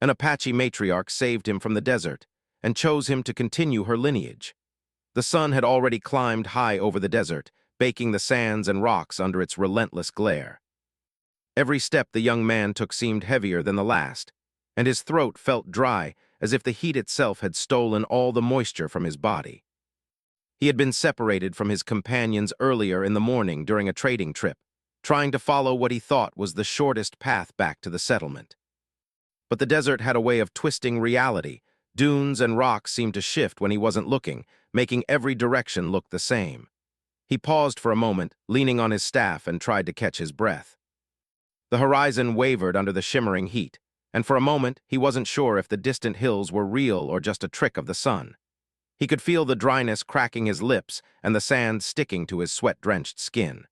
An Apache matriarch saved him from the desert and chose him to continue her lineage. The sun had already climbed high over the desert, baking the sands and rocks under its relentless glare. Every step the young man took seemed heavier than the last, and his throat felt dry as if the heat itself had stolen all the moisture from his body. He had been separated from his companions earlier in the morning during a trading trip, trying to follow what he thought was the shortest path back to the settlement. But the desert had a way of twisting reality. Dunes and rocks seemed to shift when he wasn't looking, making every direction look the same. He paused for a moment, leaning on his staff, and tried to catch his breath. The horizon wavered under the shimmering heat, and for a moment he wasn't sure if the distant hills were real or just a trick of the sun. He could feel the dryness cracking his lips and the sand sticking to his sweat-drenched skin.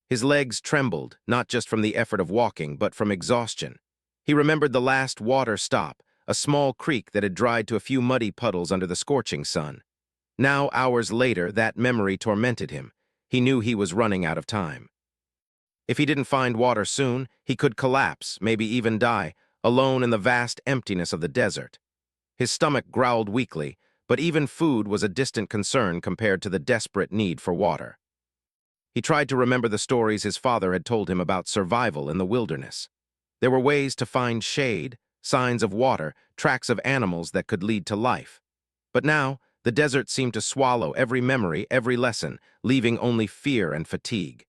His legs trembled, not just from the effort of walking, but from exhaustion. He remembered the last water stop, a small creek that had dried to a few muddy puddles under the scorching sun. Now, hours later, that memory tormented him. He knew he was running out of time. If he didn't find water soon, he could collapse, maybe even die, alone in the vast emptiness of the desert. His stomach growled weakly, but even food was a distant concern compared to the desperate need for water. He tried to remember the stories his father had told him about survival in the wilderness. There were ways to find shade, signs of water, tracks of animals that could lead to life. But now, the desert seemed to swallow every memory, every lesson, leaving only fear and fatigue.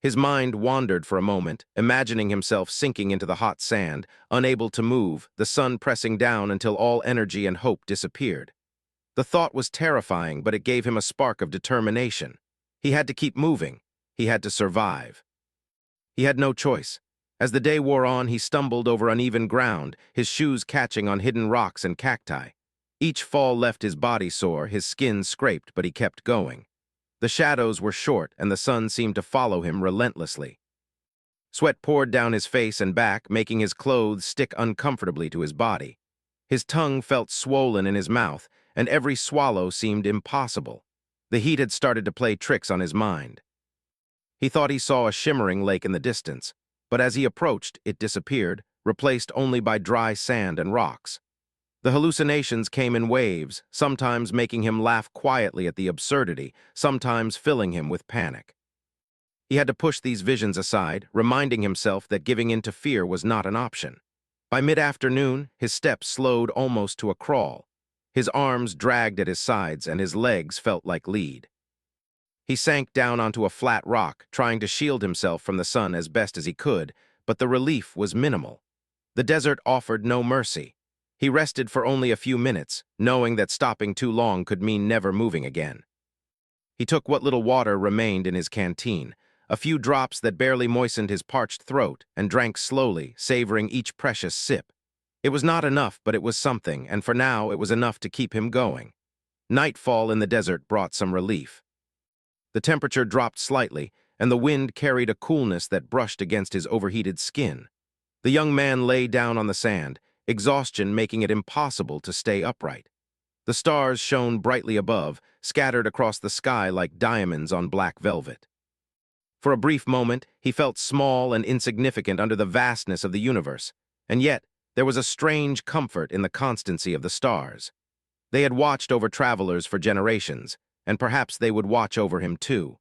His mind wandered for a moment, imagining himself sinking into the hot sand, unable to move, the sun pressing down until all energy and hope disappeared. The thought was terrifying, but it gave him a spark of determination. He had to keep moving. He had to survive. He had no choice. As the day wore on, he stumbled over uneven ground, his shoes catching on hidden rocks and cacti. Each fall left his body sore, his skin scraped, but he kept going. The shadows were short, and the sun seemed to follow him relentlessly. Sweat poured down his face and back, making his clothes stick uncomfortably to his body. His tongue felt swollen in his mouth, and every swallow seemed impossible. The heat had started to play tricks on his mind. He thought he saw a shimmering lake in the distance, but as he approached, it disappeared, replaced only by dry sand and rocks. The hallucinations came in waves, sometimes making him laugh quietly at the absurdity, sometimes filling him with panic. He had to push these visions aside, reminding himself that giving in to fear was not an option. By mid-afternoon, his steps slowed almost to a crawl. His arms dragged at his sides, and his legs felt like lead. He sank down onto a flat rock, trying to shield himself from the sun as best as he could, but the relief was minimal. The desert offered no mercy. He rested for only a few minutes, knowing that stopping too long could mean never moving again. He took what little water remained in his canteen, a few drops that barely moistened his parched throat, and drank slowly, savoring each precious sip. It was not enough, but it was something, and for now it was enough to keep him going. Nightfall in the desert brought some relief. The temperature dropped slightly, and the wind carried a coolness that brushed against his overheated skin. The young man lay down on the sand, exhaustion making it impossible to stay upright. The stars shone brightly above, scattered across the sky like diamonds on black velvet. For a brief moment, he felt small and insignificant under the vastness of the universe, and yet there was a strange comfort in the constancy of the stars. They had watched over travelers for generations, and perhaps they would watch over him too.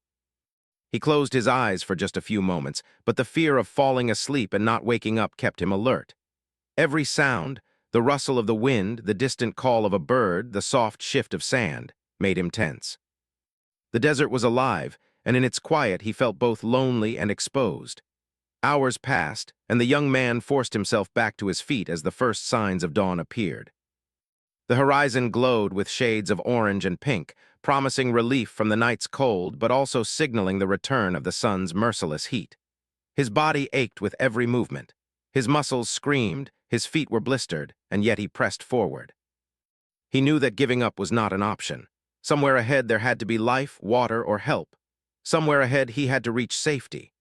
He closed his eyes for just a few moments, but the fear of falling asleep and not waking up kept him alert. Every sound, the rustle of the wind, the distant call of a bird, the soft shift of sand, made him tense. The desert was alive, and in its quiet he felt both lonely and exposed. Hours passed, and the young man forced himself back to his feet as the first signs of dawn appeared. The horizon glowed with shades of orange and pink, promising relief from the night's cold, but also signaling the return of the sun's merciless heat. His body ached with every movement. His muscles screamed, his feet were blistered, and yet he pressed forward. He knew that giving up was not an option. Somewhere ahead there had to be life, water, or help. Somewhere ahead he had to reach safety.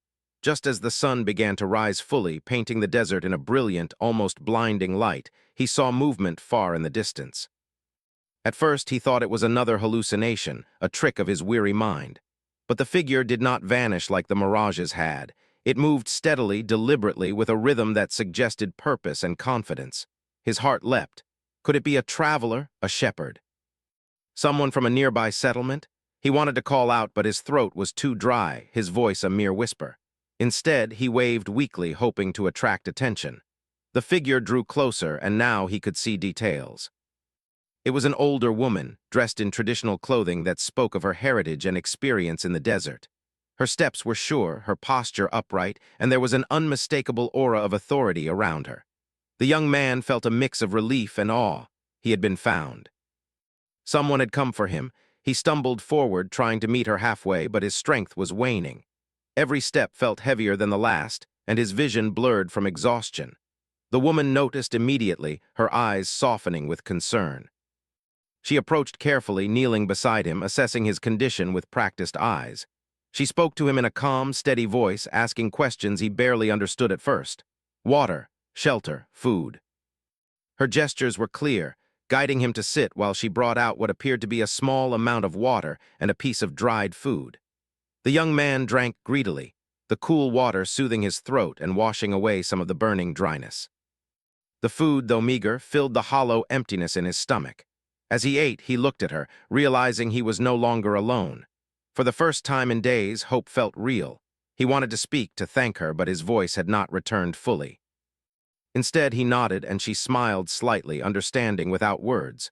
Just as the sun began to rise fully, painting the desert in a brilliant, almost blinding light, he saw movement far in the distance. At first he thought it was another hallucination, a trick of his weary mind. But the figure did not vanish like the mirages had. It moved steadily, deliberately, with a rhythm that suggested purpose and confidence. His heart leapt. Could it be a traveler, a shepherd? Someone from a nearby settlement? He wanted to call out, but his throat was too dry, his voice a mere whisper. Instead, he waved weakly, hoping to attract attention. The figure drew closer, and now he could see details. It was an older woman, dressed in traditional clothing that spoke of her heritage and experience in the desert. Her steps were sure, her posture upright, and there was an unmistakable aura of authority around her. The young man felt a mix of relief and awe. He had been found. Someone had come for him. He stumbled forward, trying to meet her halfway, but his strength was waning. Every step felt heavier than the last, and his vision blurred from exhaustion. The woman noticed immediately, her eyes softening with concern. She approached carefully, kneeling beside him, assessing his condition with practiced eyes. She spoke to him in a calm, steady voice, asking questions he barely understood at first. Water, shelter, food. Her gestures were clear, guiding him to sit while she brought out what appeared to be a small amount of water and a piece of dried food. The young man drank greedily, the cool water soothing his throat and washing away some of the burning dryness. The food, though meager, filled the hollow emptiness in his stomach. As he ate, he looked at her, realizing he was no longer alone. For the first time in days, hope felt real. He wanted to speak, to thank her, but his voice had not returned fully. Instead, he nodded, and she smiled slightly, understanding without words.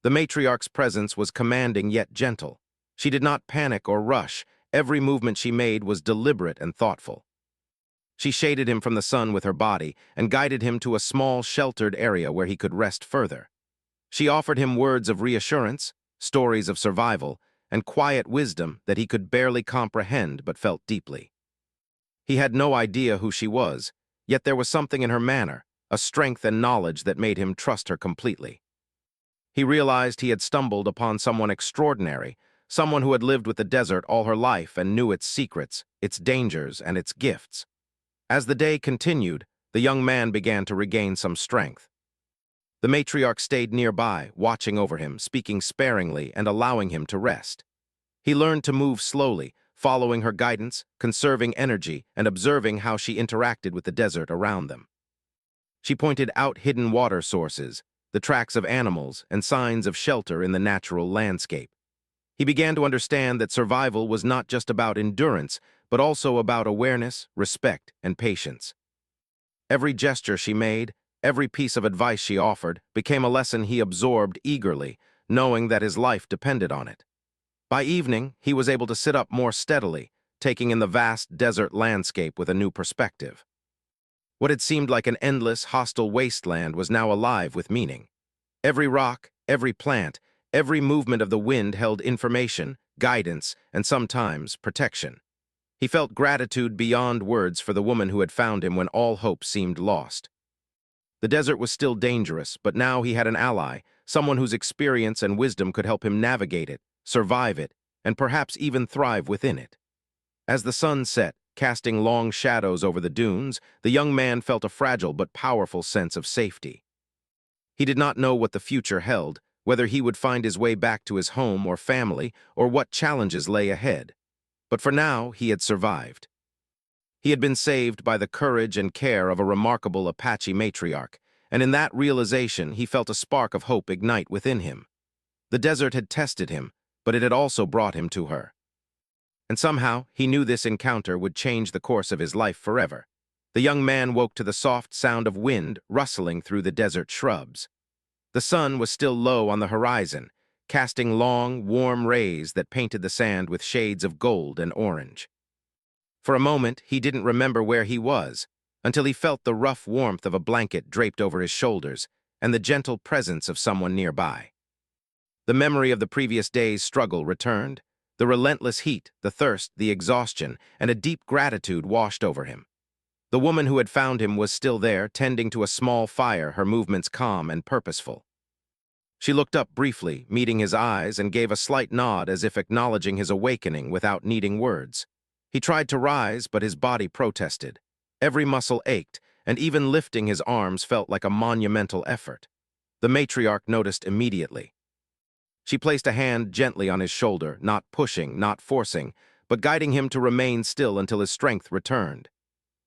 The matriarch's presence was commanding yet gentle. She did not panic or rush. Every movement she made was deliberate and thoughtful. She shaded him from the sun with her body and guided him to a small, sheltered area where he could rest further. She offered him words of reassurance, stories of survival, and quiet wisdom that he could barely comprehend but felt deeply. He had no idea who she was, yet there was something in her manner, a strength and knowledge that made him trust her completely. He realized he had stumbled upon someone extraordinary, someone who had lived with the desert all her life and knew its secrets, its dangers, and its gifts. As the day continued, the young man began to regain some strength. The matriarch stayed nearby, watching over him, speaking sparingly and allowing him to rest. He learned to move slowly, following her guidance, conserving energy, and observing how she interacted with the desert around them. She pointed out hidden water sources, the tracks of animals, and signs of shelter in the natural landscape. He began to understand that survival was not just about endurance, but also about awareness, respect, and patience. Every gesture she made, every piece of advice she offered, became a lesson he absorbed eagerly, knowing that his life depended on it. By evening, he was able to sit up more steadily, taking in the vast desert landscape with a new perspective. What had seemed like an endless, hostile wasteland was now alive with meaning. Every rock, every plant, every movement of the wind held information, guidance, and sometimes protection. He felt gratitude beyond words for the woman who had found him when all hope seemed lost. The desert was still dangerous, but now he had an ally, someone whose experience and wisdom could help him navigate it, survive it, and perhaps even thrive within it. As the sun set, casting long shadows over the dunes, the young man felt a fragile but powerful sense of safety. He did not know what the future held, whether he would find his way back to his home or family, or what challenges lay ahead. But for now, he had survived. He had been saved by the courage and care of a remarkable Apache matriarch, and in that realization he felt a spark of hope ignite within him. The desert had tested him, but it had also brought him to her. And somehow, he knew this encounter would change the course of his life forever. The young man woke to the soft sound of wind rustling through the desert shrubs. The sun was still low on the horizon, casting long, warm rays that painted the sand with shades of gold and orange. For a moment, he didn't remember where he was, until he felt the rough warmth of a blanket draped over his shoulders and the gentle presence of someone nearby. The memory of the previous day's struggle returned. The relentless heat, the thirst, the exhaustion, and a deep gratitude washed over him. The woman who had found him was still there, tending to a small fire, her movements calm and purposeful. She looked up briefly, meeting his eyes, and gave a slight nod as if acknowledging his awakening without needing words. He tried to rise, but his body protested. Every muscle ached, and even lifting his arms felt like a monumental effort. The matriarch noticed immediately. She placed a hand gently on his shoulder, not pushing, not forcing, but guiding him to remain still until his strength returned.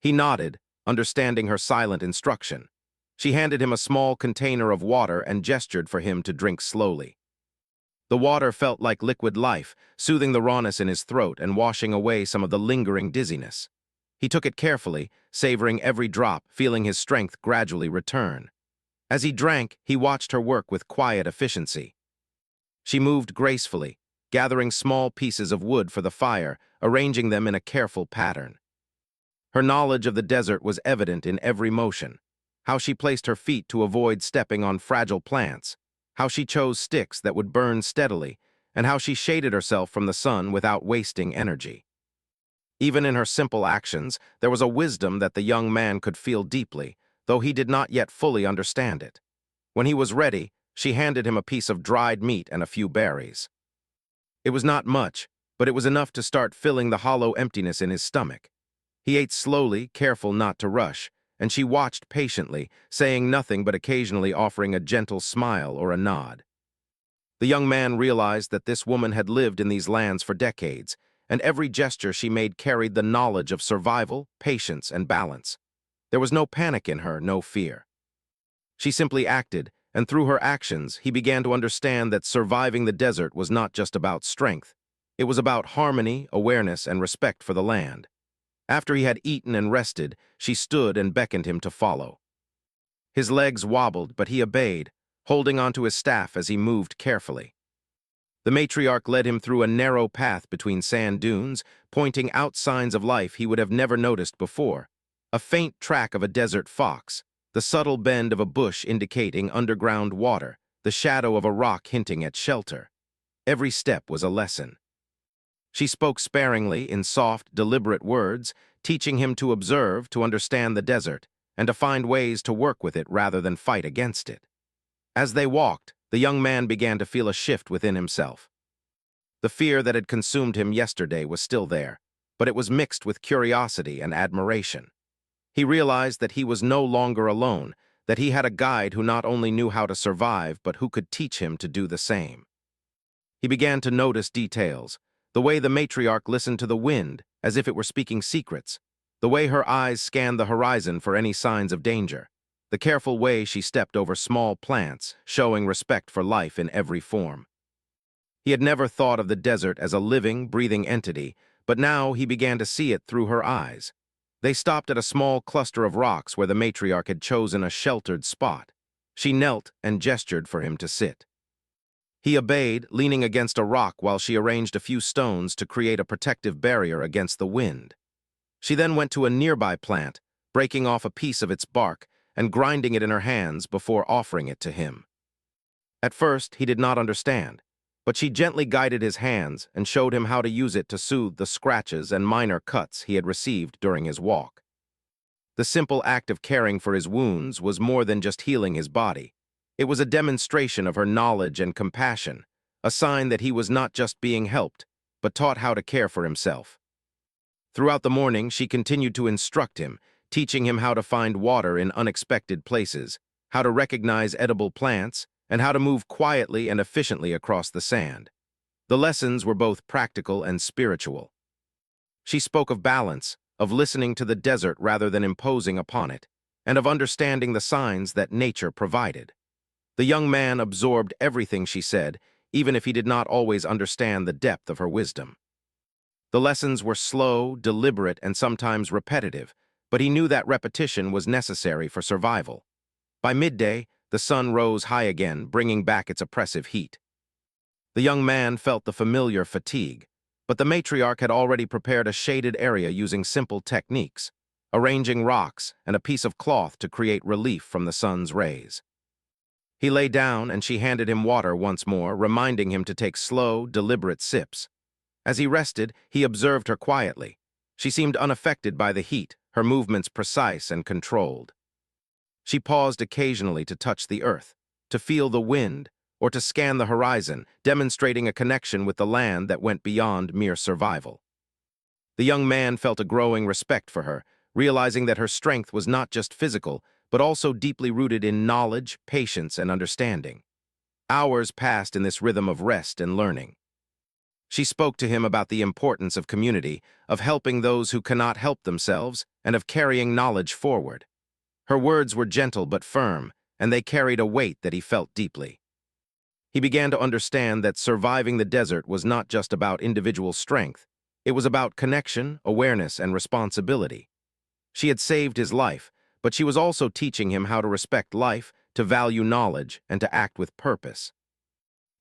He nodded, understanding her silent instruction. She handed him a small container of water and gestured for him to drink slowly. The water felt like liquid life, soothing the rawness in his throat and washing away some of the lingering dizziness. He took it carefully, savoring every drop, feeling his strength gradually return. As he drank, he watched her work with quiet efficiency. She moved gracefully, gathering small pieces of wood for the fire, arranging them in a careful pattern. Her knowledge of the desert was evident in every motion. How she placed her feet to avoid stepping on fragile plants, how she chose sticks that would burn steadily, and how she shaded herself from the sun without wasting energy. Even in her simple actions, there was a wisdom that the young man could feel deeply, though he did not yet fully understand it. When he was ready, she handed him a piece of dried meat and a few berries. It was not much, but it was enough to start filling the hollow emptiness in his stomach. He ate slowly, careful not to rush, and she watched patiently, saying nothing but occasionally offering a gentle smile or a nod. The young man realized that this woman had lived in these lands for decades, and every gesture she made carried the knowledge of survival, patience, and balance. There was no panic in her, no fear. She simply acted, and through her actions, he began to understand that surviving the desert was not just about strength. It was about harmony, awareness, and respect for the land. After he had eaten and rested, she stood and beckoned him to follow. His legs wobbled, but he obeyed, holding onto his staff as he moved carefully. The matriarch led him through a narrow path between sand dunes, pointing out signs of life he would have never noticed before. A faint track of a desert fox, the subtle bend of a bush indicating underground water, the shadow of a rock hinting at shelter. Every step was a lesson. She spoke sparingly in soft, deliberate words, teaching him to observe, to understand the desert, and to find ways to work with it rather than fight against it. As they walked, the young man began to feel a shift within himself. The fear that had consumed him yesterday was still there, but it was mixed with curiosity and admiration. He realized that he was no longer alone, that he had a guide who not only knew how to survive, but who could teach him to do the same. He began to notice details, the way the matriarch listened to the wind, as if it were speaking secrets, the way her eyes scanned the horizon for any signs of danger, the careful way she stepped over small plants, showing respect for life in every form. He had never thought of the desert as a living, breathing entity, but now he began to see it through her eyes. They stopped at a small cluster of rocks where the matriarch had chosen a sheltered spot. She knelt and gestured for him to sit. He obeyed, leaning against a rock while she arranged a few stones to create a protective barrier against the wind. She then went to a nearby plant, breaking off a piece of its bark and grinding it in her hands before offering it to him. At first, he did not understand, but she gently guided his hands and showed him how to use it to soothe the scratches and minor cuts he had received during his walk. The simple act of caring for his wounds was more than just healing his body. It was a demonstration of her knowledge and compassion, a sign that he was not just being helped, but taught how to care for himself. Throughout the morning, she continued to instruct him, teaching him how to find water in unexpected places, how to recognize edible plants, and how to move quietly and efficiently across the sand. The lessons were both practical and spiritual. She spoke of balance, of listening to the desert rather than imposing upon it, and of understanding the signs that nature provided. The young man absorbed everything she said, even if he did not always understand the depth of her wisdom. The lessons were slow, deliberate, and sometimes repetitive, but he knew that repetition was necessary for survival. By midday, the sun rose high again, bringing back its oppressive heat. The young man felt the familiar fatigue, but the matriarch had already prepared a shaded area using simple techniques, arranging rocks and a piece of cloth to create relief from the sun's rays. He lay down and she handed him water once more, reminding him to take slow, deliberate sips. As he rested, he observed her quietly. She seemed unaffected by the heat, her movements precise and controlled. She paused occasionally to touch the earth, to feel the wind, or to scan the horizon, demonstrating a connection with the land that went beyond mere survival. The young man felt a growing respect for her, realizing that her strength was not just physical, but also deeply rooted in knowledge, patience, and understanding. Hours passed in this rhythm of rest and learning. She spoke to him about the importance of community, of helping those who cannot help themselves, and of carrying knowledge forward. Her words were gentle but firm, and they carried a weight that he felt deeply. He began to understand that surviving the desert was not just about individual strength. It was about connection, awareness, and responsibility. She had saved his life, but she was also teaching him how to respect life, to value knowledge, and to act with purpose.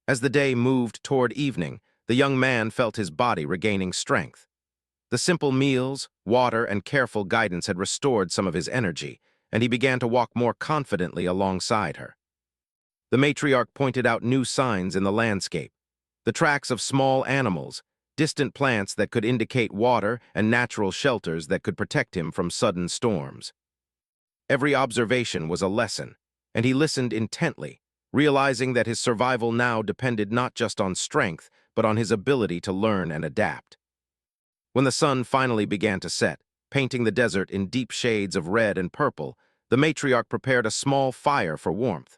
As the day moved toward evening, the young man felt his body regaining strength. The simple meals, water, and careful guidance had restored some of his energy, and he began to walk more confidently alongside her. The matriarch pointed out new signs in the landscape, the tracks of small animals, distant plants that could indicate water, and natural shelters that could protect him from sudden storms. Every observation was a lesson, and he listened intently, realizing that his survival now depended not just on strength, but on his ability to learn and adapt. When the sun finally began to set, painting the desert in deep shades of red and purple, the matriarch prepared a small fire for warmth.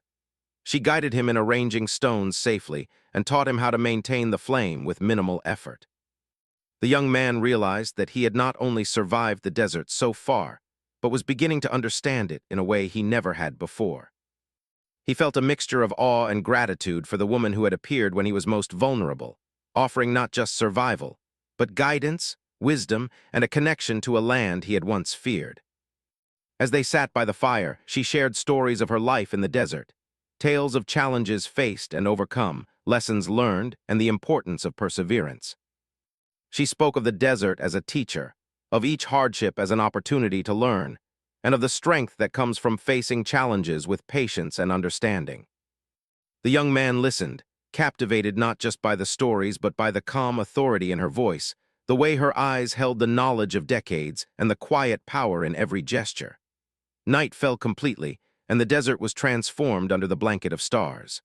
She guided him in arranging stones safely and taught him how to maintain the flame with minimal effort. The young man realized that he had not only survived the desert so far, but was beginning to understand it in a way he never had before. He felt a mixture of awe and gratitude for the woman who had appeared when he was most vulnerable, offering not just survival, but guidance, wisdom, and a connection to a land he had once feared. As they sat by the fire, she shared stories of her life in the desert, tales of challenges faced and overcome, lessons learned, and the importance of perseverance. She spoke of the desert as a teacher, of each hardship as an opportunity to learn, and of the strength that comes from facing challenges with patience and understanding. The young man listened, captivated not just by the stories but by the calm authority in her voice, the way her eyes held the knowledge of decades, and the quiet power in every gesture. Night fell completely, and the desert was transformed under the blanket of stars.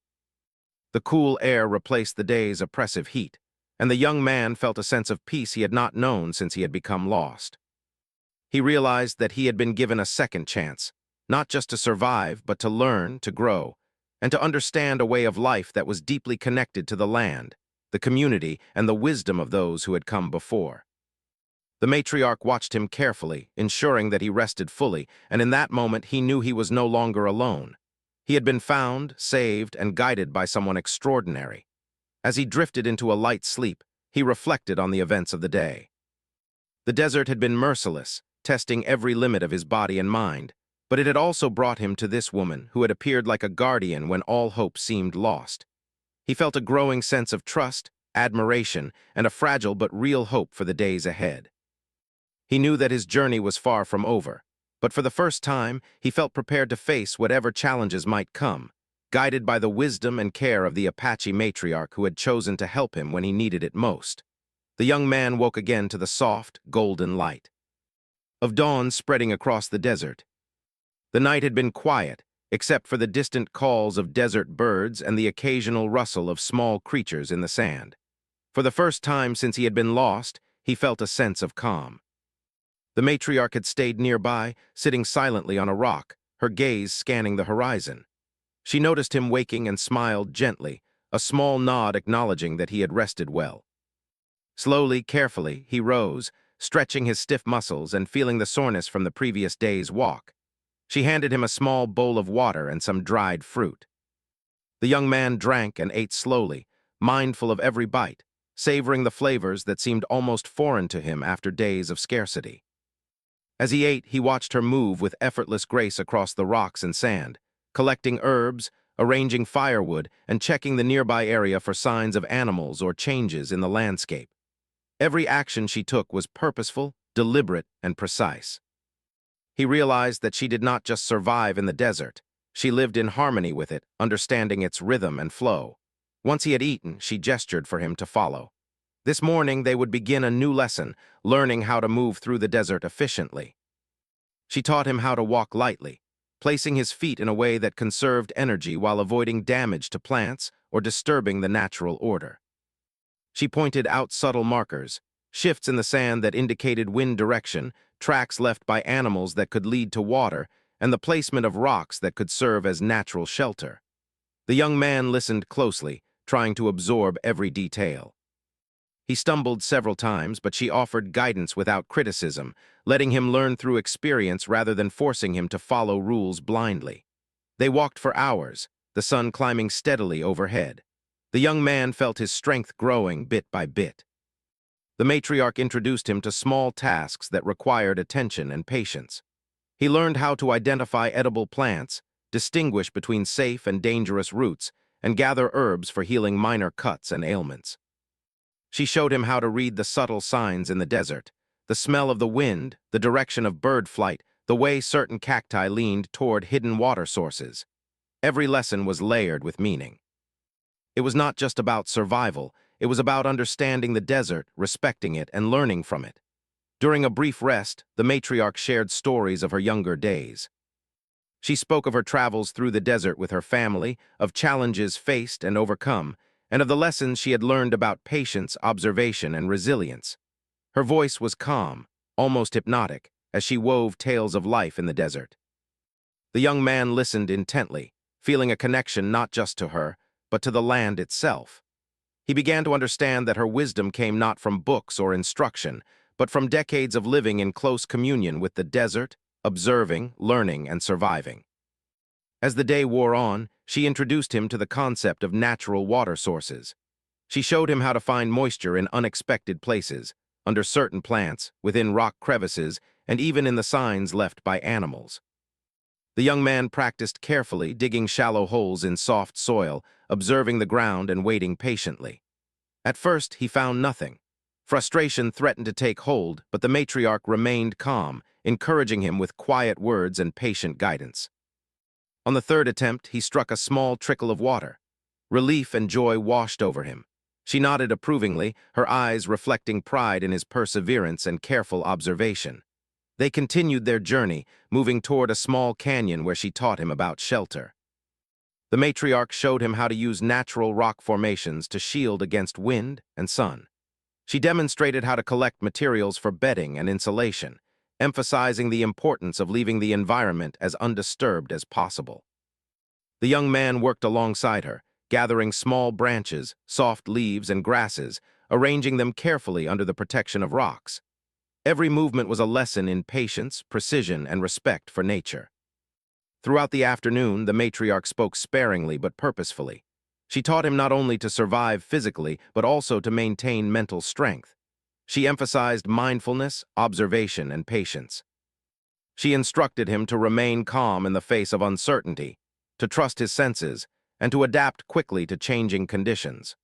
The cool air replaced the day's oppressive heat, and the young man felt a sense of peace he had not known since he had become lost. He realized that he had been given a second chance, not just to survive, but to learn, to grow, and to understand a way of life that was deeply connected to the land, the community, and the wisdom of those who had come before. The matriarch watched him carefully, ensuring that he rested fully, and in that moment he knew he was no longer alone. He had been found, saved, and guided by someone extraordinary. As he drifted into a light sleep, he reflected on the events of the day. The desert had been merciless, testing every limit of his body and mind, but it had also brought him to this woman who had appeared like a guardian when all hope seemed lost. He felt a growing sense of trust, admiration, and a fragile but real hope for the days ahead. He knew that his journey was far from over, but for the first time, he felt prepared to face whatever challenges might come, guided by the wisdom and care of the Apache matriarch who had chosen to help him when he needed it most. The young man woke again to the soft, golden light of dawn spreading across the desert. The night had been quiet, except for the distant calls of desert birds and the occasional rustle of small creatures in the sand. For the first time since he had been lost, he felt a sense of calm. The matriarch had stayed nearby, sitting silently on a rock, her gaze scanning the horizon. She noticed him waking and smiled gently, a small nod acknowledging that he had rested well. Slowly, carefully, he rose, stretching his stiff muscles and feeling the soreness from the previous day's walk. She handed him a small bowl of water and some dried fruit. The young man drank and ate slowly, mindful of every bite, savoring the flavors that seemed almost foreign to him after days of scarcity. As he ate, he watched her move with effortless grace across the rocks and sand, collecting herbs, arranging firewood, and checking the nearby area for signs of animals or changes in the landscape. Every action she took was purposeful, deliberate, and precise. He realized that she did not just survive in the desert. She lived in harmony with it, understanding its rhythm and flow. Once he had eaten, she gestured for him to follow. This morning, they would begin a new lesson, learning how to move through the desert efficiently. She taught him how to walk lightly, placing his feet in a way that conserved energy while avoiding damage to plants or disturbing the natural order. She pointed out subtle markers, shifts in the sand that indicated wind direction, tracks left by animals that could lead to water, and the placement of rocks that could serve as natural shelter. The young man listened closely, trying to absorb every detail. He stumbled several times, but she offered guidance without criticism, letting him learn through experience rather than forcing him to follow rules blindly. They walked for hours, the sun climbing steadily overhead. The young man felt his strength growing bit by bit. The matriarch introduced him to small tasks that required attention and patience. He learned how to identify edible plants, distinguish between safe and dangerous roots, and gather herbs for healing minor cuts and ailments. She showed him how to read the subtle signs in the desert, the smell of the wind, the direction of bird flight, the way certain cacti leaned toward hidden water sources. Every lesson was layered with meaning. It was not just about survival, it was about understanding the desert, respecting it, and learning from it. During a brief rest, the matriarch shared stories of her younger days. She spoke of her travels through the desert with her family, of challenges faced and overcome, and of the lessons she had learned about patience, observation, and resilience. Her voice was calm, almost hypnotic, as she wove tales of life in the desert. The young man listened intently, feeling a connection not just to her, but to the land itself. He began to understand that her wisdom came not from books or instruction, but from decades of living in close communion with the desert, observing, learning, and surviving. As the day wore on, she introduced him to the concept of natural water sources. She showed him how to find moisture in unexpected places, under certain plants, within rock crevices, and even in the signs left by animals. The young man practiced carefully, digging shallow holes in soft soil, observing the ground and waiting patiently. At first, he found nothing. Frustration threatened to take hold, but the matriarch remained calm, encouraging him with quiet words and patient guidance. On the third attempt, he struck a small trickle of water. Relief and joy washed over him. She nodded approvingly, her eyes reflecting pride in his perseverance and careful observation. They continued their journey, moving toward a small canyon where she taught him about shelter. The matriarch showed him how to use natural rock formations to shield against wind and sun. She demonstrated how to collect materials for bedding and insulation, emphasizing the importance of leaving the environment as undisturbed as possible. The young man worked alongside her, gathering small branches, soft leaves, and grasses, arranging them carefully under the protection of rocks. Every movement was a lesson in patience, precision, and respect for nature. Throughout the afternoon, the matriarch spoke sparingly but purposefully. She taught him not only to survive physically, but also to maintain mental strength. She emphasized mindfulness, observation, and patience. She instructed him to remain calm in the face of uncertainty, to trust his senses, and to adapt quickly to changing conditions.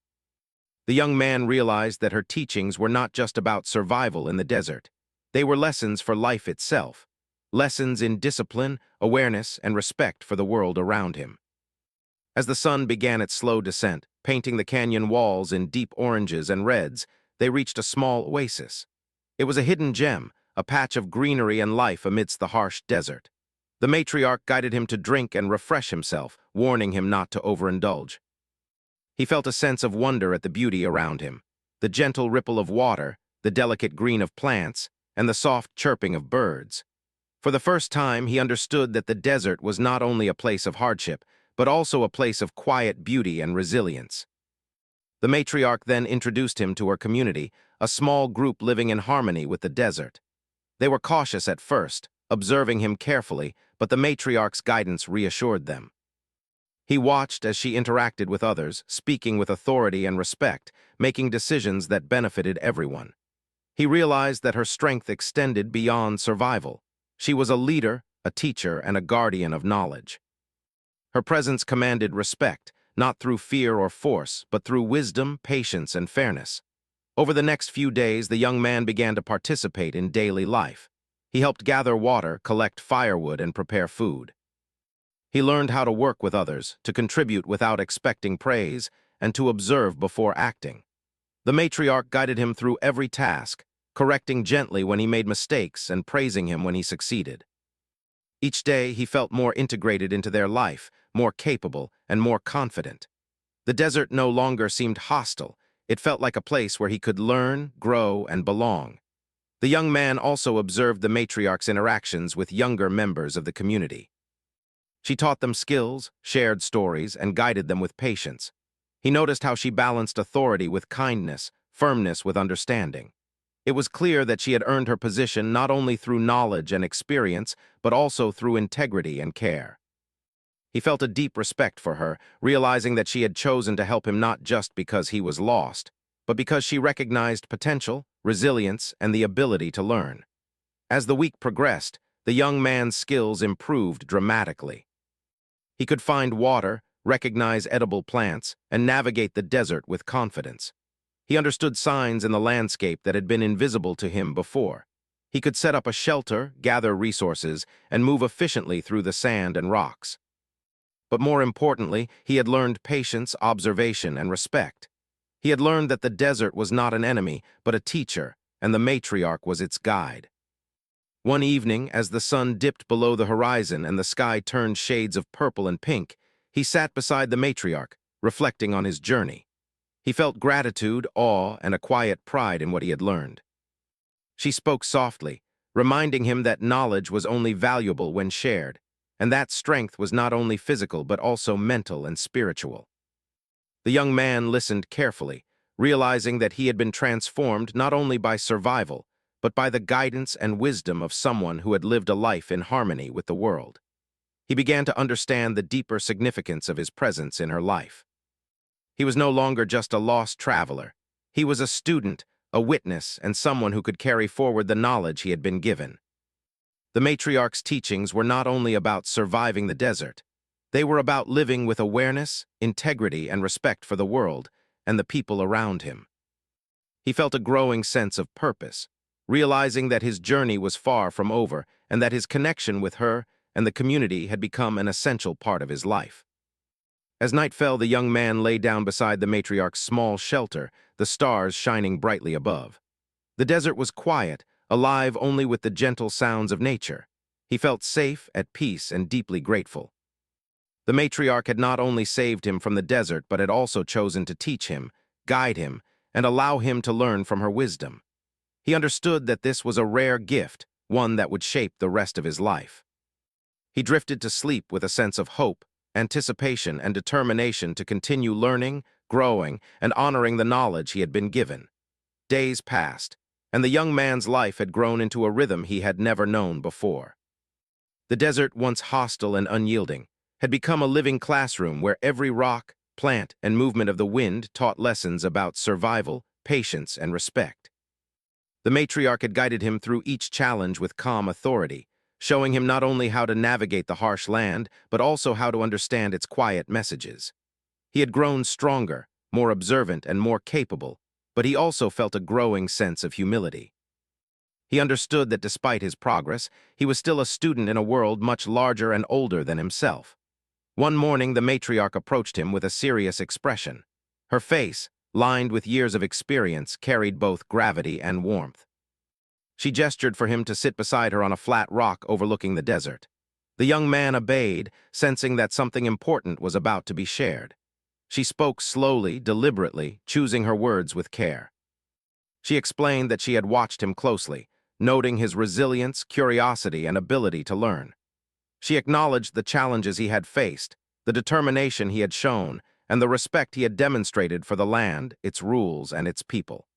The young man realized that her teachings were not just about survival in the desert. They were lessons for life itself, lessons in discipline, awareness, and respect for the world around him. As the sun began its slow descent, painting the canyon walls in deep oranges and reds, they reached a small oasis. It was a hidden gem, a patch of greenery and life amidst the harsh desert. The matriarch guided him to drink and refresh himself, warning him not to overindulge. He felt a sense of wonder at the beauty around him, the gentle ripple of water, the delicate green of plants, and the soft chirping of birds. For the first time, he understood that the desert was not only a place of hardship, but also a place of quiet beauty and resilience. The matriarch then introduced him to her community, a small group living in harmony with the desert. They were cautious at first, observing him carefully, but the matriarch's guidance reassured them. He watched as she interacted with others, speaking with authority and respect, making decisions that benefited everyone. He realized that her strength extended beyond survival. She was a leader, a teacher, and a guardian of knowledge. Her presence commanded respect, not through fear or force, but through wisdom, patience, and fairness. Over the next few days, the young man began to participate in daily life. He helped gather water, collect firewood, and prepare food. He learned how to work with others, to contribute without expecting praise, and to observe before acting. The matriarch guided him through every task, correcting gently when he made mistakes and praising him when he succeeded. Each day, he felt more integrated into their life, more capable, and more confident. The desert no longer seemed hostile. It felt like a place where he could learn, grow, and belong. The young man also observed the matriarch's interactions with younger members of the community. She taught them skills, shared stories, and guided them with patience. He noticed how she balanced authority with kindness, firmness with understanding. It was clear that she had earned her position not only through knowledge and experience, but also through integrity and care. He felt a deep respect for her, realizing that she had chosen to help him not just because he was lost, but because she recognized potential, resilience, and the ability to learn. As the week progressed, the young man's skills improved dramatically. He could find water, recognize edible plants, and navigate the desert with confidence. He understood signs in the landscape that had been invisible to him before. He could set up a shelter, gather resources, and move efficiently through the sand and rocks. But more importantly, he had learned patience, observation, and respect. He had learned that the desert was not an enemy, but a teacher, and the matriarch was its guide. One evening, as the sun dipped below the horizon and the sky turned shades of purple and pink, he sat beside the matriarch, reflecting on his journey. He felt gratitude, awe, and a quiet pride in what he had learned. She spoke softly, reminding him that knowledge was only valuable when shared, and that strength was not only physical but also mental and spiritual. The young man listened carefully, realizing that he had been transformed not only by survival, but by the guidance and wisdom of someone who had lived a life in harmony with the world. He began to understand the deeper significance of his presence in her life. He was no longer just a lost traveler. He was a student, a witness, and someone who could carry forward the knowledge he had been given. The matriarch's teachings were not only about surviving the desert. They were about living with awareness, integrity, and respect for the world and the people around him. He felt a growing sense of purpose, realizing that his journey was far from over and that his connection with her and the community had become an essential part of his life. As night fell, the young man lay down beside the matriarch's small shelter, the stars shining brightly above. The desert was quiet, alive only with the gentle sounds of nature. He felt safe, at peace, and deeply grateful. The matriarch had not only saved him from the desert, but had also chosen to teach him, guide him, and allow him to learn from her wisdom. He understood that this was a rare gift, one that would shape the rest of his life. He drifted to sleep with a sense of hope, anticipation, and determination to continue learning, growing, and honoring the knowledge he had been given. Days passed, and the young man's life had grown into a rhythm he had never known before. The desert, once hostile and unyielding, had become a living classroom where every rock, plant, and movement of the wind taught lessons about survival, patience, and respect. The matriarch had guided him through each challenge with calm authority, showing him not only how to navigate the harsh land, but also how to understand its quiet messages. He had grown stronger, more observant, and more capable, but he also felt a growing sense of humility. He understood that despite his progress, he was still a student in a world much larger and older than himself. One morning, the matriarch approached him with a serious expression. Her face, lined with years of experience, carried both gravity and warmth. She gestured for him to sit beside her on a flat rock overlooking the desert. The young man obeyed, sensing that something important was about to be shared. She spoke slowly, deliberately, choosing her words with care. She explained that she had watched him closely, noting his resilience, curiosity, and ability to learn. She acknowledged the challenges he had faced, the determination he had shown, and the respect he had demonstrated for the land, its rules, and its people.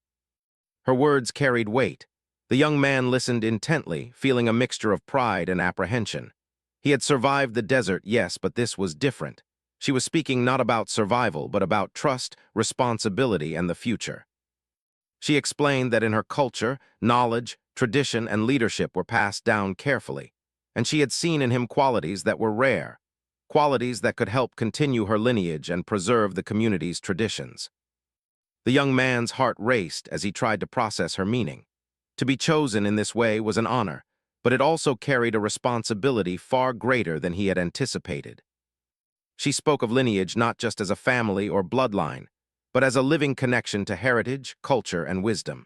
Her words carried weight. The young man listened intently, feeling a mixture of pride and apprehension. He had survived the desert, yes, but this was different. She was speaking not about survival, but about trust, responsibility, and the future. She explained that in her culture, knowledge, tradition, and leadership were passed down carefully, and she had seen in him qualities that were rare, qualities that could help continue her lineage and preserve the community's traditions. The young man's heart raced as he tried to process her meaning. To be chosen in this way was an honor, but it also carried a responsibility far greater than he had anticipated. She spoke of lineage not just as a family or bloodline, but as a living connection to heritage, culture, and wisdom.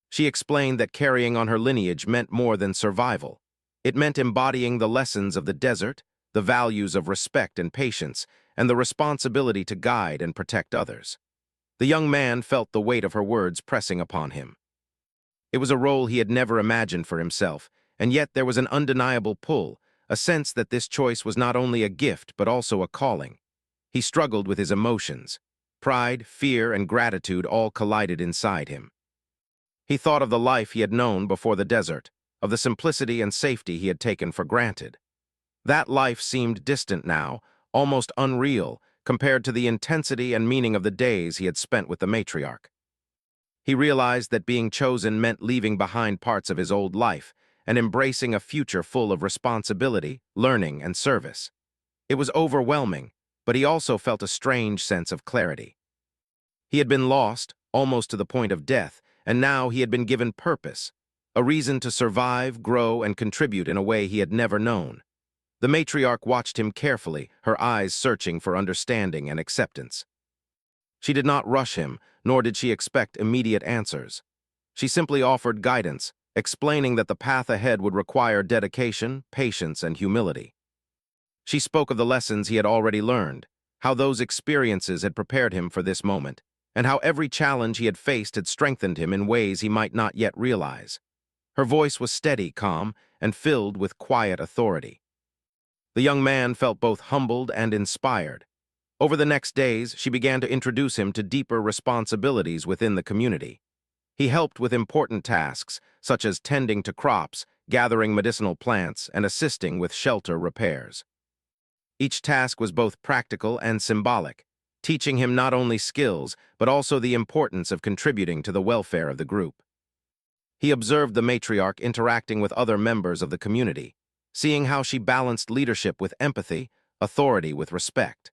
She explained that carrying on her lineage meant more than survival. It meant embodying the lessons of the desert, the values of respect and patience, and the responsibility to guide and protect others. The young man felt the weight of her words pressing upon him. It was a role he had never imagined for himself, and yet there was an undeniable pull, a sense that this choice was not only a gift but also a calling. He struggled with his emotions. Pride, fear, and gratitude all collided inside him. He thought of the life he had known before the desert, of the simplicity and safety he had taken for granted. That life seemed distant now, almost unreal, compared to the intensity and meaning of the days he had spent with the matriarch. He realized that being chosen meant leaving behind parts of his old life and embracing a future full of responsibility, learning, and service. It was overwhelming, but he also felt a strange sense of clarity. He had been lost, almost to the point of death, and now he had been given purpose, a reason to survive, grow, and contribute in a way he had never known. The matriarch watched him carefully, her eyes searching for understanding and acceptance. She did not rush him, nor did she expect immediate answers. She simply offered guidance, explaining that the path ahead would require dedication, patience, and humility. She spoke of the lessons he had already learned, how those experiences had prepared him for this moment, and how every challenge he had faced had strengthened him in ways he might not yet realize. Her voice was steady, calm, and filled with quiet authority. The young man felt both humbled and inspired. Over the next days, she began to introduce him to deeper responsibilities within the community. He helped with important tasks, such as tending to crops, gathering medicinal plants, and assisting with shelter repairs. Each task was both practical and symbolic, teaching him not only skills, but also the importance of contributing to the welfare of the group. He observed the matriarch interacting with other members of the community, seeing how she balanced leadership with empathy, authority with respect.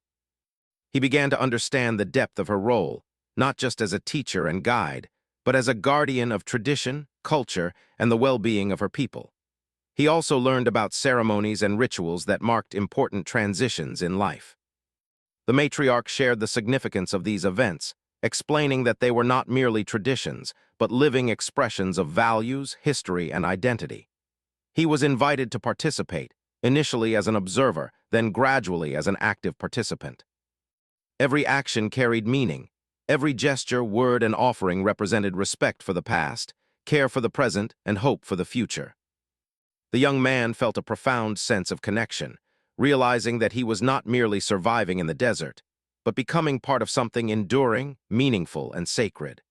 He began to understand the depth of her role, not just as a teacher and guide, but as a guardian of tradition, culture, and the well-being of her people. He also learned about ceremonies and rituals that marked important transitions in life. The matriarch shared the significance of these events, explaining that they were not merely traditions, but living expressions of values, history, and identity. He was invited to participate, initially as an observer, then gradually as an active participant. Every action carried meaning. Every gesture, word, and offering represented respect for the past, care for the present, and hope for the future. The young man felt a profound sense of connection, realizing that he was not merely surviving in the desert, but becoming part of something enduring, meaningful, and sacred.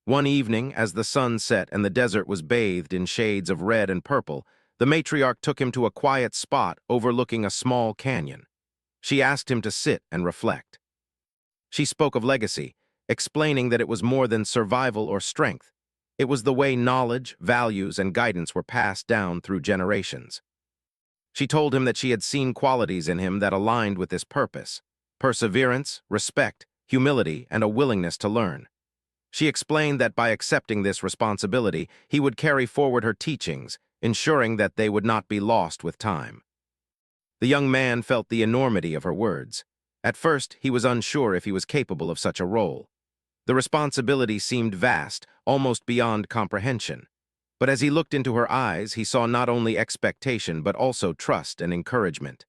One evening, as the sun set and the desert was bathed in shades of red and purple, the matriarch took him to a quiet spot overlooking a small canyon. She asked him to sit and reflect. She spoke of legacy, explaining that it was more than survival or strength. It was the way knowledge, values, and guidance were passed down through generations. She told him that she had seen qualities in him that aligned with this purpose: perseverance, respect, humility, and a willingness to learn. She explained that by accepting this responsibility, he would carry forward her teachings, ensuring that they would not be lost with time. The young man felt the enormity of her words. At first, he was unsure if he was capable of such a role. The responsibility seemed vast, almost beyond comprehension. But as he looked into her eyes, he saw not only expectation but also trust and encouragement.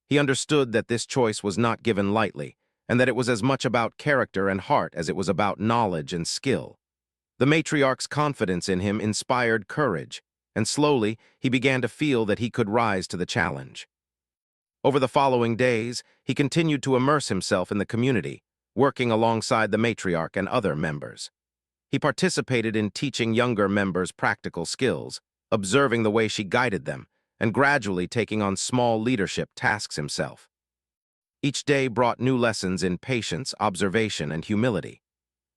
He understood that this choice was not given lightly, and that it was as much about character and heart as it was about knowledge and skill. The matriarch's confidence in him inspired courage, and slowly he began to feel that he could rise to the challenge. Over the following days, he continued to immerse himself in the community, working alongside the matriarch and other members. He participated in teaching younger members practical skills, observing the way she guided them, and gradually taking on small leadership tasks himself. Each day brought new lessons in patience, observation, and humility.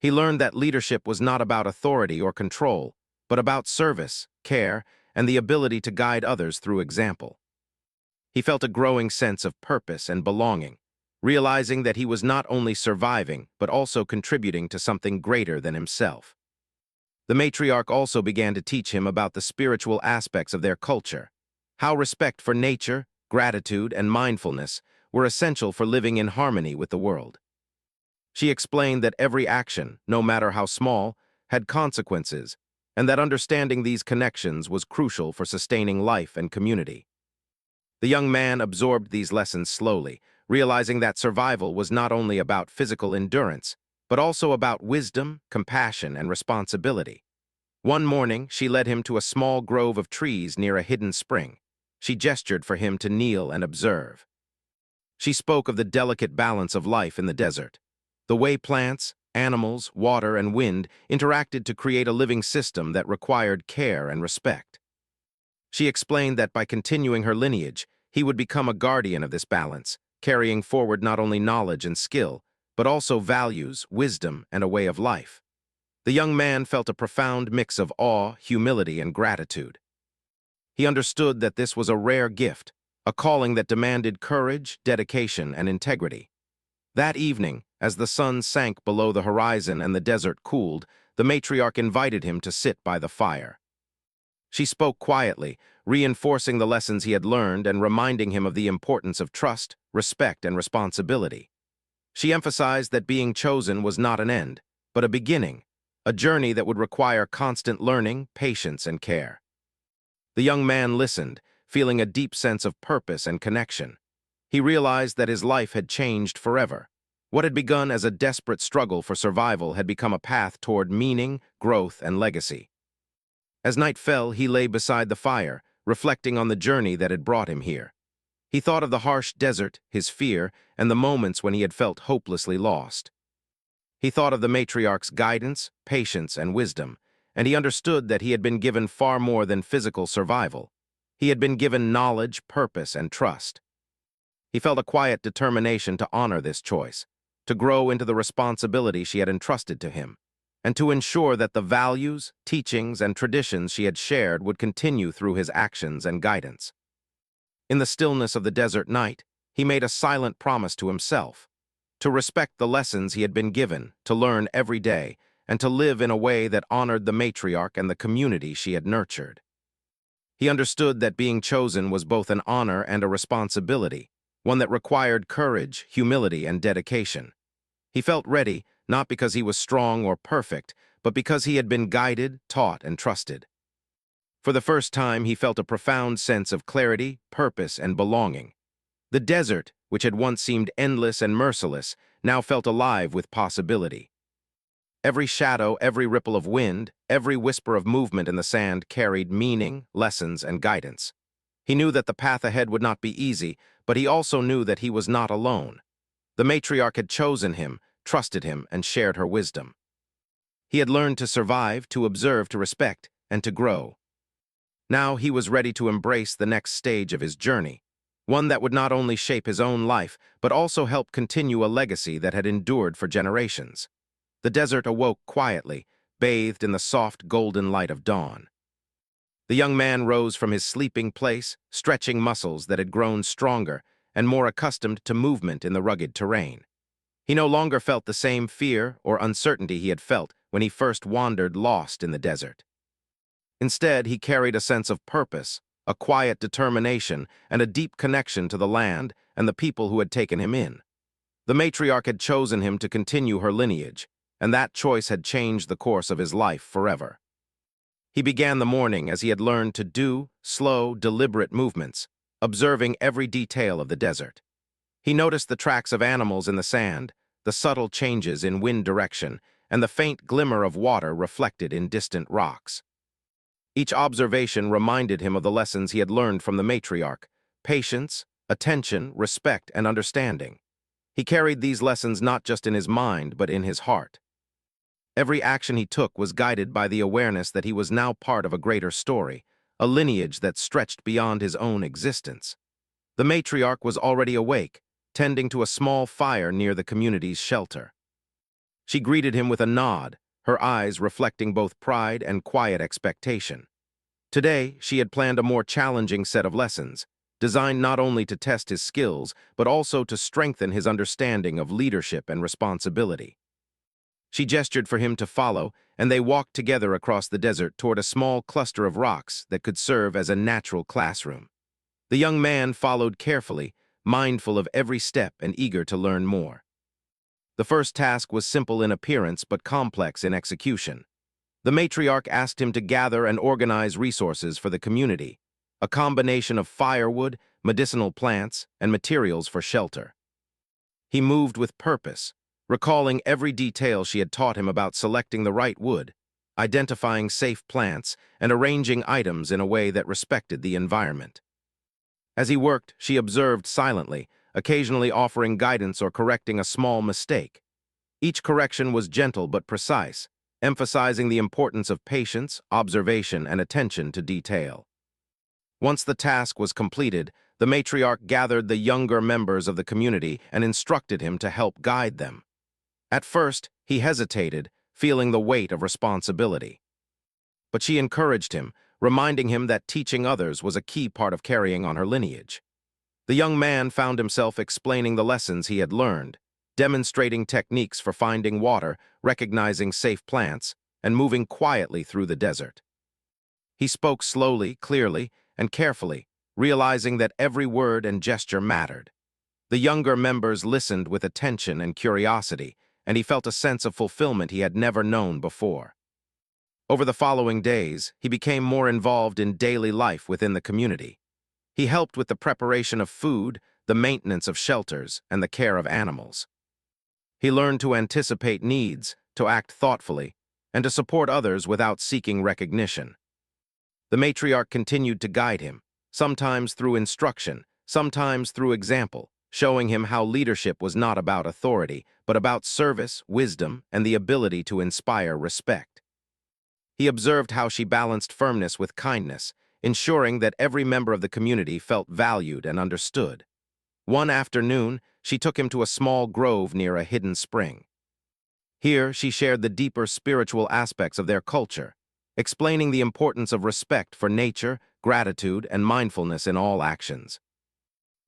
He learned that leadership was not about authority or control, but about service, care, and the ability to guide others through example. He felt a growing sense of purpose and belonging, realizing that he was not only surviving, but also contributing to something greater than himself. The matriarch also began to teach him about the spiritual aspects of their culture, how respect for nature, gratitude, and mindfulness were essential for living in harmony with the world. She explained that every action, no matter how small, had consequences, and that understanding these connections was crucial for sustaining life and community. The young man absorbed these lessons slowly, realizing that survival was not only about physical endurance, but also about wisdom, compassion, and responsibility. One morning, she led him to a small grove of trees near a hidden spring. She gestured for him to kneel and observe. She spoke of the delicate balance of life in the desert, the way plants, animals, water, and wind interacted to create a living system that required care and respect. She explained that by continuing her lineage, he would become a guardian of this balance, carrying forward not only knowledge and skill, but also values, wisdom, and a way of life. The young man felt a profound mix of awe, humility, and gratitude. He understood that this was a rare gift, a calling that demanded courage, dedication, and integrity. That evening, as the sun sank below the horizon and the desert cooled, the matriarch invited him to sit by the fire. She spoke quietly, reinforcing the lessons he had learned and reminding him of the importance of trust, respect, and responsibility. She emphasized that being chosen was not an end, but a beginning, a journey that would require constant learning, patience, and care. The young man listened, feeling a deep sense of purpose and connection. He realized that his life had changed forever. What had begun as a desperate struggle for survival had become a path toward meaning, growth, and legacy. As night fell, he lay beside the fire, reflecting on the journey that had brought him here. He thought of the harsh desert, his fear, and the moments when he had felt hopelessly lost. He thought of the matriarch's guidance, patience, and wisdom, and he understood that he had been given far more than physical survival. He had been given knowledge, purpose, and trust. He felt a quiet determination to honor this choice, to grow into the responsibility she had entrusted to him, and to ensure that the values, teachings, and traditions she had shared would continue through his actions and guidance. In the stillness of the desert night, he made a silent promise to himself, to respect the lessons he had been given, to learn every day, and to live in a way that honored the matriarch and the community she had nurtured. He understood that being chosen was both an honor and a responsibility, one that required courage, humility, and dedication. He felt ready, not because he was strong or perfect, but because he had been guided, taught, and trusted. For the first time, he felt a profound sense of clarity, purpose, and belonging. The desert, which had once seemed endless and merciless, now felt alive with possibility. Every shadow, every ripple of wind, every whisper of movement in the sand carried meaning, lessons, and guidance. He knew that the path ahead would not be easy, but he also knew that he was not alone. The matriarch had chosen him, trusted him, and shared her wisdom. He had learned to survive, to observe, to respect, and to grow. Now he was ready to embrace the next stage of his journey, one that would not only shape his own life, but also help continue a legacy that had endured for generations. The desert awoke quietly, bathed in the soft golden light of dawn. The young man rose from his sleeping place, stretching muscles that had grown stronger and more accustomed to movement in the rugged terrain. He no longer felt the same fear or uncertainty he had felt when he first wandered lost in the desert. Instead, he carried a sense of purpose, a quiet determination, and a deep connection to the land and the people who had taken him in. The matriarch had chosen him to continue her lineage, and that choice had changed the course of his life forever. He began the morning as he had learned to do slow, deliberate movements, observing every detail of the desert. He noticed the tracks of animals in the sand, the subtle changes in wind direction, and the faint glimmer of water reflected in distant rocks. Each observation reminded him of the lessons he had learned from the matriarch: patience, attention, respect, and understanding. He carried these lessons not just in his mind, but in his heart. Every action he took was guided by the awareness that he was now part of a greater story, a lineage that stretched beyond his own existence. The matriarch was already awake, tending to a small fire near the community's shelter. She greeted him with a nod, her eyes reflecting both pride and quiet expectation. Today, she had planned a more challenging set of lessons, designed not only to test his skills, but also to strengthen his understanding of leadership and responsibility. She gestured for him to follow, and they walked together across the desert toward a small cluster of rocks that could serve as a natural classroom. The young man followed carefully, mindful of every step and eager to learn more. The first task was simple in appearance but complex in execution. The matriarch asked him to gather and organize resources for the community, a combination of firewood, medicinal plants, and materials for shelter. He moved with purpose, recalling every detail she had taught him about selecting the right wood, identifying safe plants, and arranging items in a way that respected the environment. As he worked, she observed silently, occasionally offering guidance or correcting a small mistake. Each correction was gentle but precise, emphasizing the importance of patience, observation, and attention to detail. Once the task was completed, the matriarch gathered the younger members of the community and instructed him to help guide them. At first, he hesitated, feeling the weight of responsibility. But she encouraged him, reminding him that teaching others was a key part of carrying on her lineage. The young man found himself explaining the lessons he had learned, demonstrating techniques for finding water, recognizing safe plants, and moving quietly through the desert. He spoke slowly, clearly, and carefully, realizing that every word and gesture mattered. The younger members listened with attention and curiosity, and he felt a sense of fulfillment he had never known before. Over the following days, he became more involved in daily life within the community. He helped with the preparation of food, the maintenance of shelters, and the care of animals. He learned to anticipate needs, to act thoughtfully, and to support others without seeking recognition. The matriarch continued to guide him, sometimes through instruction, sometimes through example, showing him how leadership was not about authority, but about service, wisdom, and the ability to inspire respect. He observed how she balanced firmness with kindness, ensuring that every member of the community felt valued and understood. One afternoon, she took him to a small grove near a hidden spring. Here, she shared the deeper spiritual aspects of their culture, explaining the importance of respect for nature, gratitude, and mindfulness in all actions.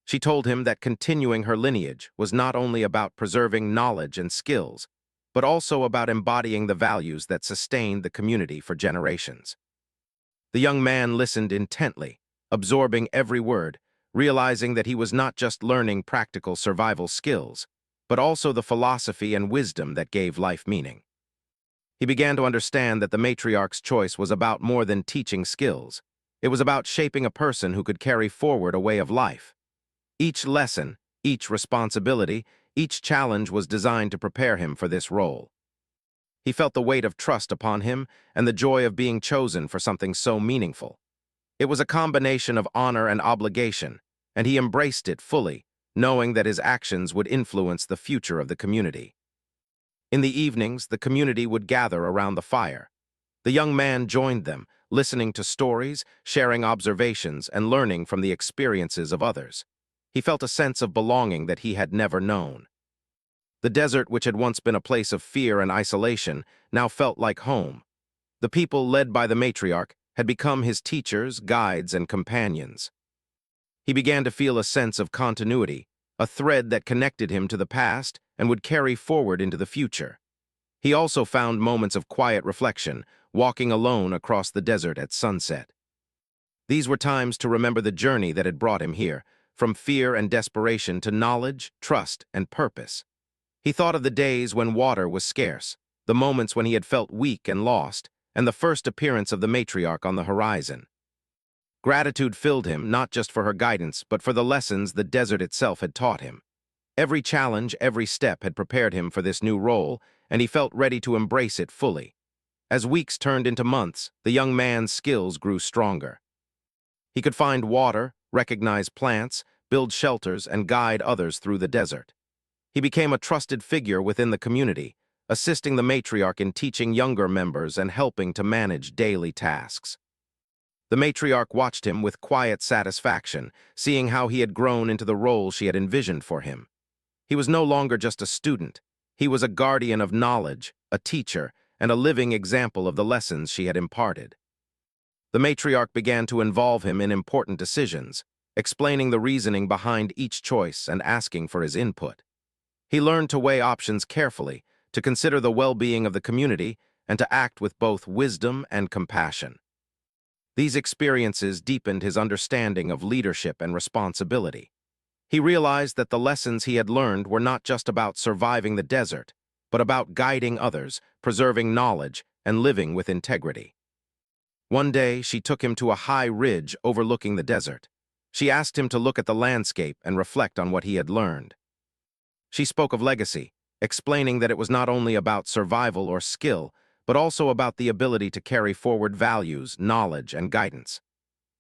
She told him that continuing her lineage was not only about preserving knowledge and skills, but also about embodying the values that sustained the community for generations. The young man listened intently, absorbing every word, realizing that he was not just learning practical survival skills, but also the philosophy and wisdom that gave life meaning. He began to understand that the matriarch's choice was about more than teaching skills. It was about shaping a person who could carry forward a way of life. Each lesson, each responsibility, each challenge was designed to prepare him for this role. He felt the weight of trust upon him and the joy of being chosen for something so meaningful. It was a combination of honor and obligation, and he embraced it fully, knowing that his actions would influence the future of the community. In the evenings, the community would gather around the fire. The young man joined them, listening to stories, sharing observations, and learning from the experiences of others. He felt a sense of belonging that he had never known. The desert, which had once been a place of fear and isolation, now felt like home. The people led by the matriarch had become his teachers, guides, and companions. He began to feel a sense of continuity, a thread that connected him to the past and would carry forward into the future. He also found moments of quiet reflection, walking alone across the desert at sunset. These were times to remember the journey that had brought him here, from fear and desperation to knowledge, trust, and purpose. He thought of the days when water was scarce, the moments when he had felt weak and lost, and the first appearance of the matriarch on the horizon. Gratitude filled him, not just for her guidance, but for the lessons the desert itself had taught him. Every challenge, every step had prepared him for this new role, and he felt ready to embrace it fully. As weeks turned into months, the young man's skills grew stronger. He could find water, recognize plants, build shelters, and guide others through the desert. He became a trusted figure within the community, assisting the matriarch in teaching younger members and helping to manage daily tasks. The matriarch watched him with quiet satisfaction, seeing how he had grown into the role she had envisioned for him. He was no longer just a student. He was a guardian of knowledge, a teacher, and a living example of the lessons she had imparted. The matriarch began to involve him in important decisions, explaining the reasoning behind each choice and asking for his input. He learned to weigh options carefully, to consider the well-being of the community, and to act with both wisdom and compassion. These experiences deepened his understanding of leadership and responsibility. He realized that the lessons he had learned were not just about surviving the desert, but about guiding others, preserving knowledge, and living with integrity. One day, she took him to a high ridge overlooking the desert. She asked him to look at the landscape and reflect on what he had learned. She spoke of legacy, explaining that it was not only about survival or skill, but also about the ability to carry forward values, knowledge, and guidance.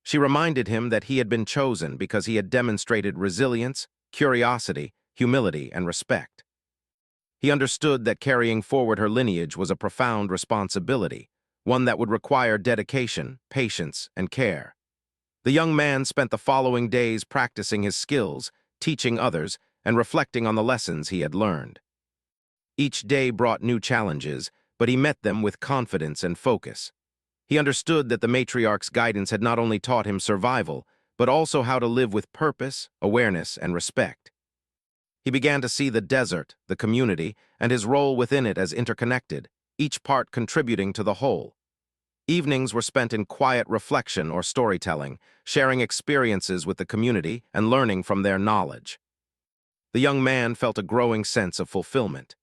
She reminded him that he had been chosen because he had demonstrated resilience, curiosity, humility, and respect. He understood that carrying forward her lineage was a profound responsibility, one that would require dedication, patience, and care. The young man spent the following days practicing his skills, teaching others, and reflecting on the lessons he had learned. Each day brought new challenges, but he met them with confidence and focus. He understood that the matriarch's guidance had not only taught him survival, but also how to live with purpose, awareness, and respect. He began to see the desert, the community, and his role within it as interconnected, each part contributing to the whole. Evenings were spent in quiet reflection or storytelling, sharing experiences with the community and learning from their knowledge. The young man felt a growing sense of fulfillment.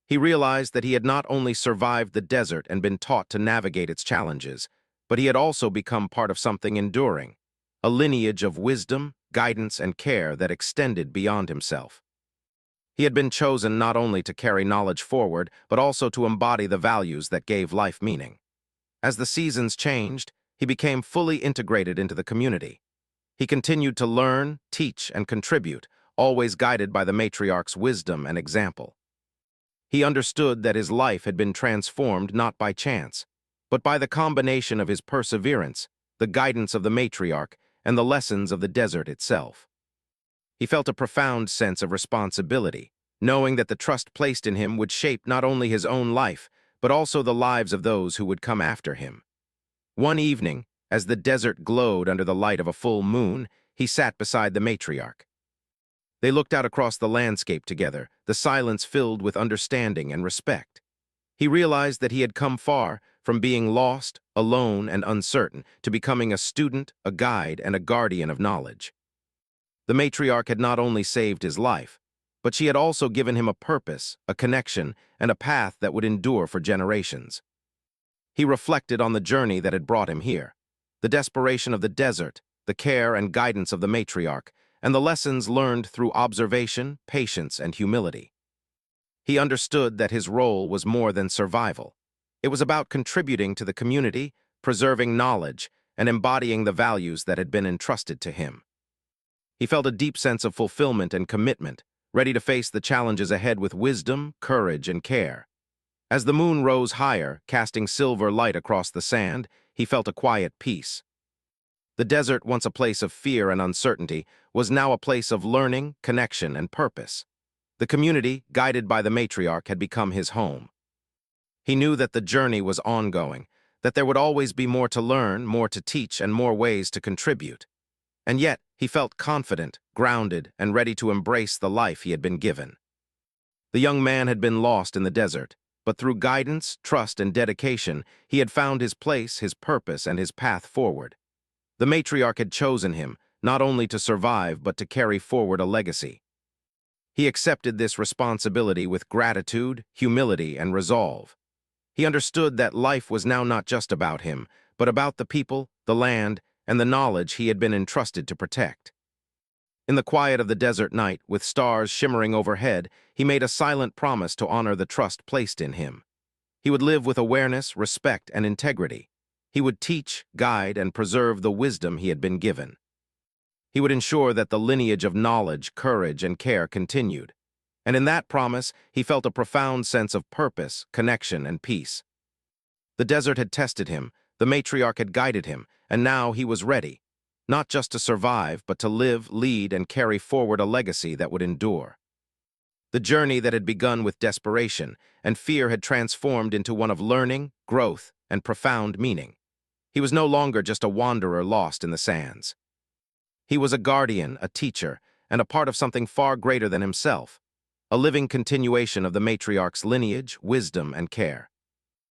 He realized that he had not only survived the desert and been taught to navigate its challenges, but he had also become part of something enduring, a lineage of wisdom, guidance, and care that extended beyond himself. He had been chosen not only to carry knowledge forward, but also to embody the values that gave life meaning. As the seasons changed, he became fully integrated into the community. He continued to learn, teach, and contribute, always guided by the matriarch's wisdom and example. He understood that his life had been transformed not by chance, but by the combination of his perseverance, the guidance of the matriarch, and the lessons of the desert itself. He felt a profound sense of responsibility, knowing that the trust placed in him would shape not only his own life, but also the lives of those who would come after him. One evening, as the desert glowed under the light of a full moon, he sat beside the matriarch. They looked out across the landscape together, the silence filled with understanding and respect. He realized that he had come far, from being lost, alone, and uncertain, to becoming a student, a guide, and a guardian of knowledge. The matriarch had not only saved his life, but she had also given him a purpose, a connection, and a path that would endure for generations. He reflected on the journey that had brought him here, the desperation of the desert, the care and guidance of the matriarch, and the lessons learned through observation, patience, and humility. He understood that his role was more than survival. It was about contributing to the community, preserving knowledge, and embodying the values that had been entrusted to him. He felt a deep sense of fulfillment and commitment, ready to face the challenges ahead with wisdom, courage, and care. As the moon rose higher, casting silver light across the sand, he felt a quiet peace. The desert, once a place of fear and uncertainty, was now a place of learning, connection, and purpose. The community, guided by the matriarch, had become his home. He knew that the journey was ongoing, that there would always be more to learn, more to teach, and more ways to contribute. And yet, he felt confident, grounded, and ready to embrace the life he had been given. The young man had been lost in the desert, but through guidance, trust, and dedication, he had found his place, his purpose, and his path forward. The matriarch had chosen him, not only to survive, but to carry forward a legacy. He accepted this responsibility with gratitude, humility, and resolve. He understood that life was now not just about him, but about the people, the land, and the knowledge he had been entrusted to protect. In the quiet of the desert night, with stars shimmering overhead, he made a silent promise to honor the trust placed in him. He would live with awareness, respect, and integrity. He would teach, guide, and preserve the wisdom he had been given. He would ensure that the lineage of knowledge, courage, and care continued. And in that promise, he felt a profound sense of purpose, connection, and peace. The desert had tested him, the matriarch had guided him, and now he was ready, not just to survive, but to live, lead, and carry forward a legacy that would endure. The journey that had begun with desperation and fear had transformed into one of learning, growth, and profound meaning. He was no longer just a wanderer lost in the sands. He was a guardian, a teacher, and a part of something far greater than himself, a living continuation of the matriarch's lineage, wisdom, and care.